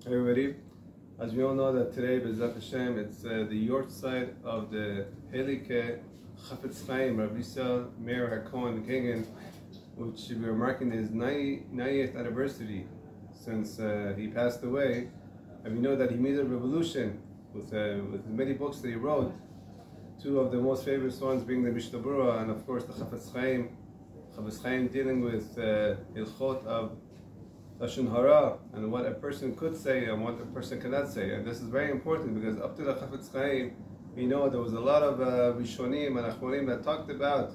Everybody, as we all know that today, B'ezrat Hashem, it's the Yochai of the Rivkah Chafetz Chaim, Rabbi Yisrael Meir HaKohen Kengen, which we are marking his 90th anniversary since he passed away. And we know that he made a revolution with many books that he wrote. Two of the most famous ones being the Mishnah Berurah and of course the Chafetz Chaim dealing with Hilchot of Lashon Hara and what a person could say and what a person cannot say. And this is very important because up to the Chafetz Chaim, we know there was a lot of Rishonim and Achronim that talked about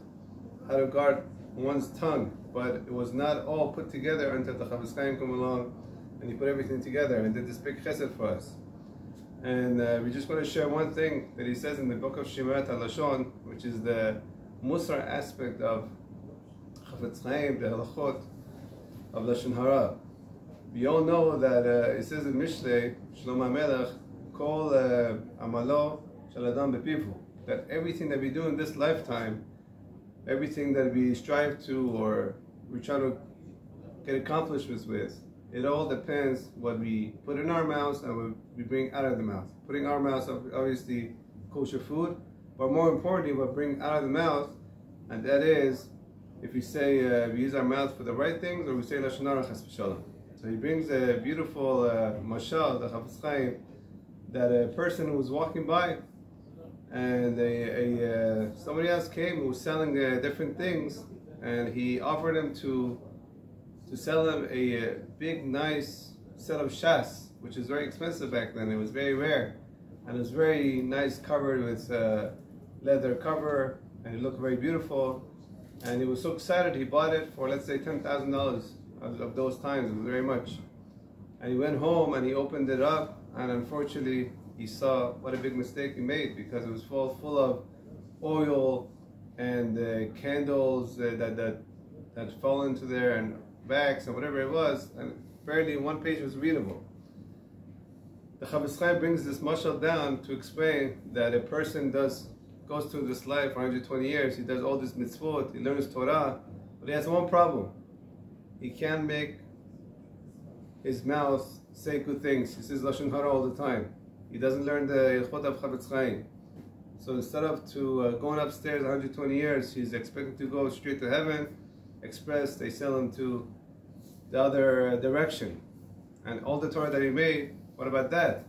how to guard one's tongue, but it was not all put together until the Chafetz Chaim came along and he put everything together and did this big chesed for us. And we just want to share one thing that he says in the book of Shemirat HaLashon, which is the Musar aspect of Chafetz Chaim, the halachot of Lashon Hara. We all know that it says in Mishlei, Shlomo Melech, Kol Amalo Shel Adam Bepivu, that everything that we do in this lifetime, everything that we strive to or we try to get accomplishments with, it all depends what we put in our mouths and what we bring out of the mouth. Putting our mouths, obviously, kosher food, but more importantly, what we bring out of the mouth, and that is, if we say we use our mouth for the right things, or we say Lashon Hara Chas v'Shalom. So he brings a beautiful mashal, the Chafetz Chaim, that a person was walking by, and somebody else came who was selling different things, and he offered him to sell him a big, nice set of shas, which is very expensive back then. It was very rare, and it was very nice, covered with leather cover, and it looked very beautiful. And he was so excited, he bought it for, let's say, $10,000 of those times. It was very much. And he went home and he opened it up, and unfortunately, he saw what a big mistake he made, because it was full of oil and candles that fall into there, and bags and whatever it was, and barely one page was readable. The Chafetz Chaim brings this mashal down to explain that a person goes through this life for 120 years, he does all this mitzvot, he learns Torah, but he has one problem. He can't make his mouth say good things. He says Lashon Hara all the time. He doesn't learn the Hilchot of Chafetz Chaim. So instead of going upstairs 120 years, he's expected to go straight to heaven. Express, they sell him to the other direction. And all the Torah that he made, what about that?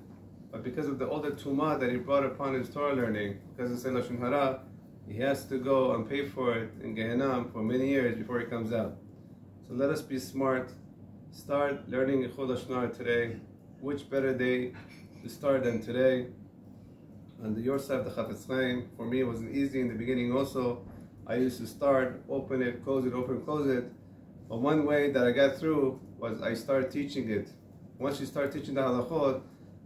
But because of the older tumah that he brought upon his Torah learning, because of Lashon Hara, he has to go and pay for it in Gehenna for many years before he comes out. So let us be smart. Start learning Yichud Lashon Hara today. Which better day to start than today? And the Yochai of the Chafetz Chaim, for me, it wasn't easy in the beginning also. I used to start, open it, close it, open, close it. But one way that I got through was I started teaching it. Once you start teaching the halachot,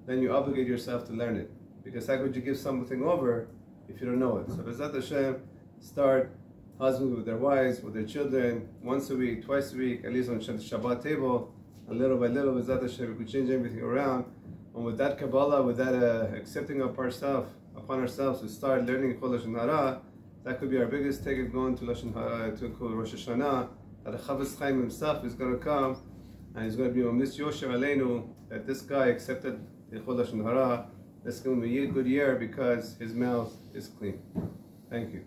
then you obligate yourself to learn it. Because how could you give something over if you don't know it? So B'ezrat Hashem, start husbands with their wives, with their children, once a week, twice a week, at least on the Shabbat table. And little by little, B'ezrat Hashem, we could change everything around. And with that Kabbalah, with that accepting of ourselves, upon ourselves, to start learning Lashon Hara, that could be our biggest ticket going to Lashon Hara, to Rosh Hashanah, that the Chafetz Chaim himself is going to come, and he's going to be on this Yosher Aleinu, that this guy accepted Lashon Hara. This is going to be a good year because his mouth is clean. Thank you.